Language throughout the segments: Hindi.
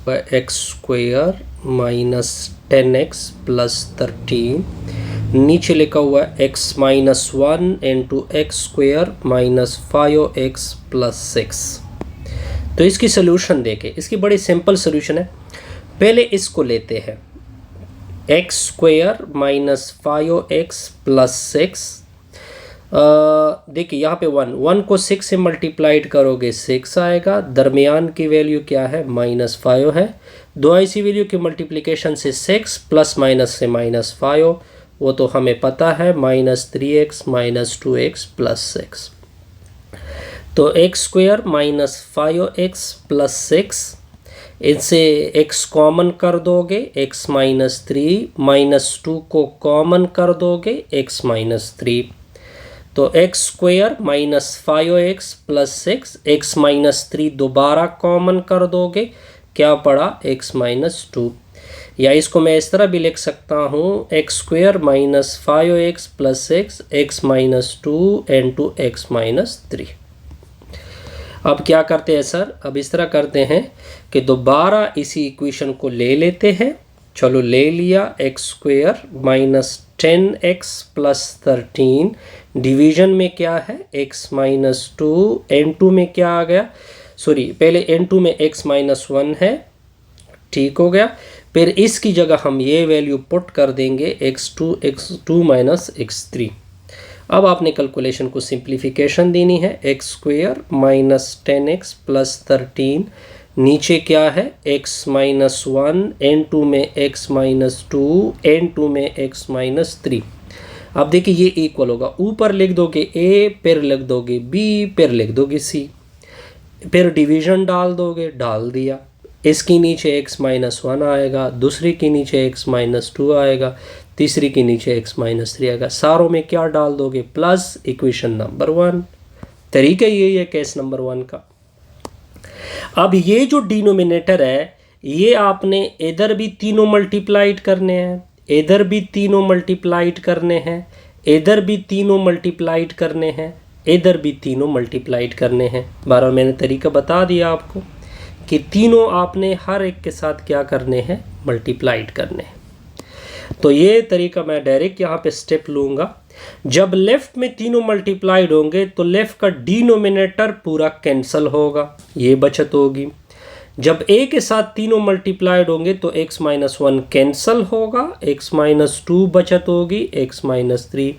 X square minus 10x plus 13, नीचे लिखा हुआ है x minus 1 into x square minus 5x plus 6। तो इसकी सोल्यूशन देखें, इसकी बड़ी सिंपल सोल्यूशन है। पहले इसको लेते हैं x square minus 5x plus 6। देखिए यहाँ पे 1 को 6 से मल्टीप्लाइड करोगे 6 आएगा, दरमियान की वैल्यू क्या है -5 है। दो ऐसी वैल्यू की मल्टीप्लिकेशन से 6 प्लस माइनस से -5, वो तो हमें पता है -3x माइनस 2x प्लस 6। तो x square minus 5x plus 6, इनसे x कॉमन कर दोगे x माइनस 3, -2 को कॉमन कर दोगे x माइनस 3। तो x square minus 5x plus 6, x minus 3 दोबारा कॉमन कर दोगे, क्या पड़ा x माइनस 2। या इसको मैं इस तरह भी लिख सकता हूँ x square minus 5x plus 6, x minus 2 into x minus 3। अब क्या करते हैं सर, अब इस तरह करते हैं कि दोबारा इसी इक्वेशन को ले लेते हैं। चलो ले लिया, x square minus 10x plus 13, division में क्या है x माइनस 2, n2 में क्या आ गया, सॉरी पहले n2 में x माइनस 1 है, ठीक हो गया। फिर इसकी जगह हम ये वैल्यू पुट कर देंगे x2 माइनस x3। अब आपने कैलकुलेशन को सिंप्लीफिकेशन देनी है, x square minus 10x plus 13, नीचे क्या है x माइनस 1, n2 में x माइनस 2, n2 में x माइनस 3। अब देखिए ये इक्वल होगा, ऊपर लिख दोगे a, फिर लिख दोगे b, फिर लिख दोगे c, फिर डिवीजन डाल दोगे, डाल दिया। इसके नीचे x माइनस 1 आएगा, दूसरी के नीचे x माइनस 2 आएगा, तीसरी के नीचे x माइनस 3 आएगा। सारों में क्या डाल दोगे, प्लस इक्वेशन नंबर 1। तरीका यही है केस नंबर 1 का। अब ये जो डिनोमिनेटर है, ये आपने इधर भी तीनों मल्टीप्लाइड करने हैं, इधर भी तीनों मल्टीप्लाइड करने हैं, इधर भी तीनों मल्टीप्लाइड करने हैं, इधर भी तीनों मल्टीप्लाइड करने हैं। बारह मैंने तरीका बता दिया आपको कि तीनों आपने हर एक के साथ क्या करने हैं, मल्टीप्लाइड करने हैं। तो ये तरीका मैं डायरेक्ट यहाँ पे स्टेप लूँगा। जब लेफ्ट में तीनों मल्टीप्लाइड होंगे तो लेफ्ट का डिनोमिनेटर पूरा कैंसिल होगा, ये बचत होगी। जब a के साथ तीनों मल्टीप्लाइड होंगे तो x माइनस 1 कैंसिल होगा, x माइनस 2 बचत होगी, x माइनस 3।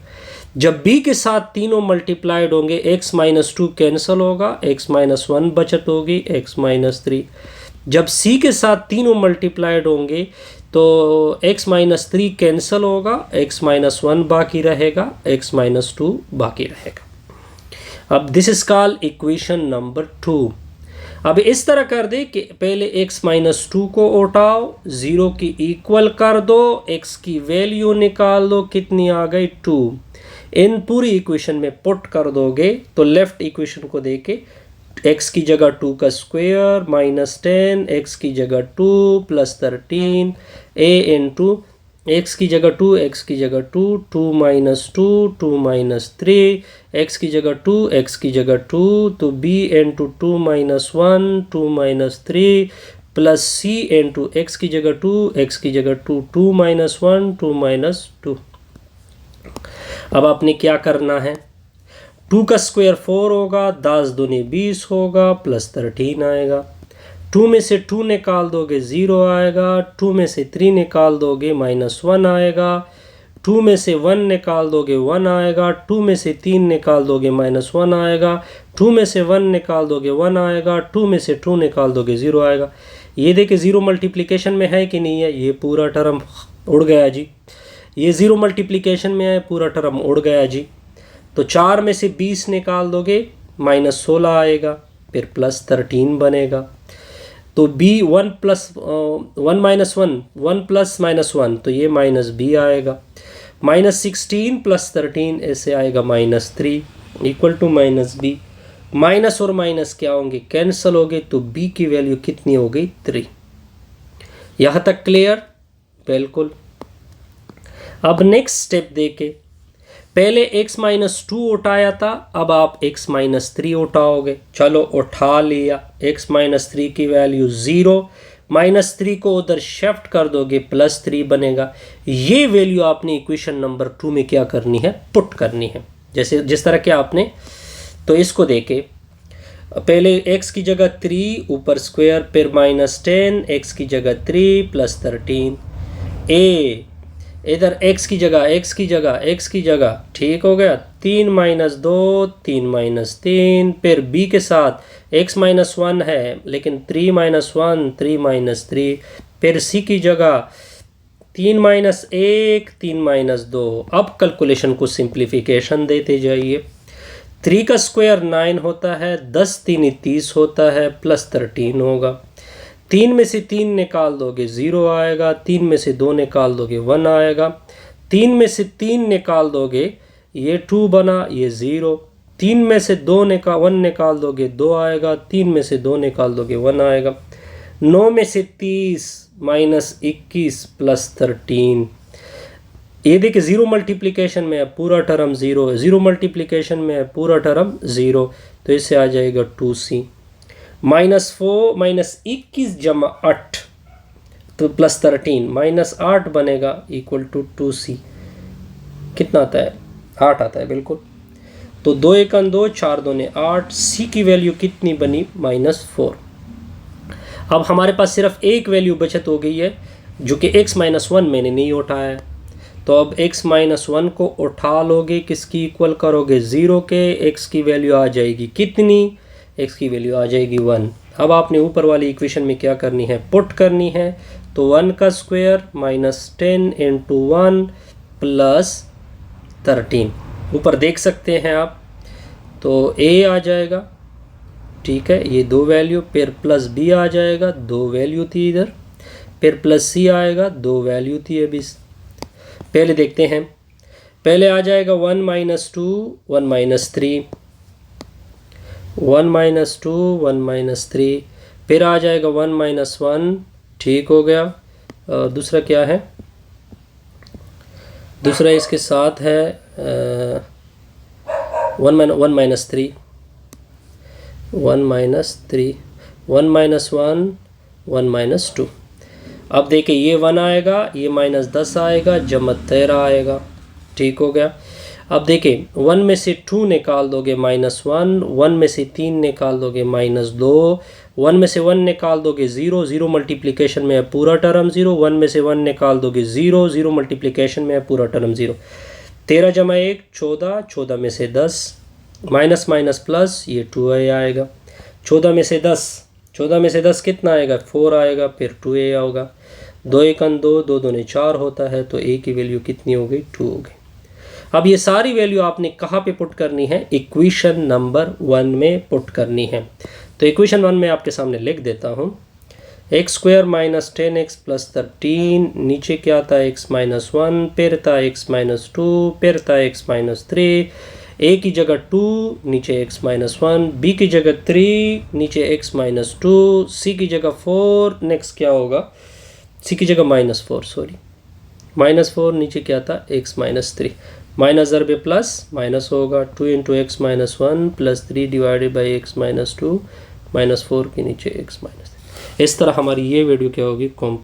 जब b के साथ तीनों मल्टीप्लाइड होंगे x माइनस 2 कैंसिल होगा, x माइनस 1 बचत होगी, x माइनस 3। जब c के साथ तीनों मल्टीप्लाइड होंगे तो x माइनस 3 कैंसिल होगा, x माइनस 1 बाकी रहेगा, x माइनस 2 बाकी रहेगा। अब this is called equation number 2। अब इस तरह कर दे कि पहले x माइनस 2 को उठाओ, 0 की इक्वल कर दो, x की वैल्यू निकाल दो, कितनी आ गई 2। इन पूरी इक्वेशन में पुट कर दोगे तो लेफ्ट इक्वेशन को देके x की जगह 2 का स्क्वायर माइनस 10, x की जगह 2 प्लस 13, a इंटू x की जगह 2, x की जगह 2, 2 माइनस 2, 2 माइनस 3, x की जगह 2, x की जगह 2, तो b into 2 minus 1, 2 minus 3 plus c into x की जगह 2, x की जगह 2, 2 माइनस 1, 2 माइनस 2। अब आपने क्या करना है, 2 का स्क्वायर 4 होगा, 10 दूनी 20 होगा, प्लस 13 आएगा। 2 में से 2 निकाल दोगे 0 आएगा, 2 में से 3 निकाल दोगे -1 आएगा, 2 में से 1 निकाल दोगे 1 आएगा, 2 में से 3 निकाल दोगे -1 आएगा, 2 में से 1 निकाल दोगे 1 आएगा, 2 में से 2 निकाल दोगे 0 आएगा। ये देखिए 0 मल्टीप्लिकेशन में है कि नहीं है, ये पूरा टर्म उड़ गया जी। ये 0 मल्टीप्लिकेशन में है, पूरा टर्म उड़ गया जी। तो 4 में से 20 निकाल दोगे -16 आएगा, फिर प्लस 13 बनेगा। तो b 1 प्लस 1 माइनस 1, 1 प्लस -1, तो ये माइनस b आएगा। -16 प्लस 13 ऐसे आएगा -3 इक्वल टू -b। माइनस और माइनस क्या होंगे, कैंसिल हो गए, तो b की वैल्यू कितनी हो गई 3। यहाँ तक क्लियर, बिल्कुल। अब नेक्स्ट स्टेप देखे, पहले x माइनस 2 उठाया था, अब आप x माइनस 3 उठाओगे। चलो उठा लिया, x माइनस 3 की वैल्यू 0, -3 को उधर शिफ्ट कर दोगे +3 बनेगा। ये वैल्यू आपने इक्वेशन नंबर 2 में क्या करनी है, पुट करनी है। जैसे जिस तरह के आपने, तो इसको देके पहले x की जगह 3 ऊपर स्क्वायर, फिर -10, x की जगह 3 +13, a इधर x की जगह ठीक हो गया, 3 - 2 3 - 3, फिर b के साथ x - 1 है लेकिन 3 - 1 3 - 3, फिर c की जगह 3 - 1 3 - 2। अब कैलकुलेशन को सिंप्लीफिकेशन देते जाइए। 3 का स्क्वायर 9 होता है, 10 3 30 होता है, +13 होगा। 3 में से 3 निकाल दोगे 0 आएगा, 3 में से 2 निकाल दोगे 1 आएगा, 3 में से 3 निकाल दोगे ये 2 बना, ये 0, 3 में से 1 निकाल दोगे 2 आएगा, 3 में से 2 निकाल दोगे 1 आएगा। 9 में से 30 -21 +13, ये देखिए 0 मल्टीप्लिकेशन में है पूरा टर्म 0, 0 मल्टीप्लिकेशन में है पूरा टर्म 0, तो इससे आ जाएगा 2c। -4 -21 जमा 8 तो +13, -8 बनेगा इक्वल टू 2c। कितना आता है, 8 आता है बिल्कुल। तो 2 1 2 4 2 8, c की वैल्यू कितनी बनी, -4। अब हमारे पास सिर्फ एक वैल्यू बचत हो गई है जो कि x - 1 मैंने नहीं उठाया है, तो अब x - 1 को उठा लोगे, किसकी इक्वल करोगे, 0 के। x की वैल्यू आ जाएगी कितनी, x की वैल्यू आ जाएगी 1। अब आपने ऊपर वाली इक्वेशन में क्या करनी है, पुट करनी है। तो 1 का स्क्वायर -10 × 1 +13, ऊपर देख सकते हैं आप, तो a आ जाएगा, ठीक है, ये 2 वैल्यू, फिर +b आ जाएगा, 2 वैल्यू थी इधर, फिर +c आएगा, 2 वैल्यू थी अभी। पहले देखते हैं, पहले आ जाएगा 1 - 2 1 - 3, 1 - 2 1 - 3, फिर आ जाएगा 1 - 1, ठीक हो गया। दूसरा क्या है, दूसरा इसके साथ है 1 - 3 1 - 3 1 - 1 - 2। अब देखिए ये 1 आएगा, ये -10 आएगा, जमा 13 आएगा, ठीक हो गया। अब देखिए 1 में से 2 निकाल दोगे -1, 1 में से 3 निकाल दोगे -2, 1 में से 1 निकाल दोगे 0, 0 मल्टीप्लिकेशन में है पूरा टर्म 0, 1 में से 1 निकाल दोगे 0, 0 मल्टीप्लिकेशन में है पूरा टर्म 0। 13 जमा 1 14, 14 में से 10, माइनस माइनस प्लस, ये 2a आएगा। 14 में से 10 कितना आएगा, 4 आएगा, फिर 2a होगा। 2 1 2, 2 2 4 होता है, तो a की वैल्यू कितनी हो गई, 2 हो गई। अब ये सारी वैल्यू आपने कहाँ पे पुट करनी है, इक्वेशन नंबर 1 में पुट करनी है। तो इक्वेशन 1 में आपके सामने लिख देता हूँ, x² - 10x + 13, नीचे क्या था x - 1, फिर था x - 2, फिर था x - 3, a की जगह 2, नीचे x - 1, b की जगह 3, नीचे x - 2, c की जगह 4, नेक्स्ट क्या होगा, c की जगह -4, सॉरी -4, नीचे क्या था x - 3, माइनस ज़रबे प्लस माइनस होगा, 2 × x - 1 + 3 डिवाइडेड बाई x - 2, -4 के नीचे x - 3। इस तरह हमारी ये वीडियो क्या होगी, कंप्लीट।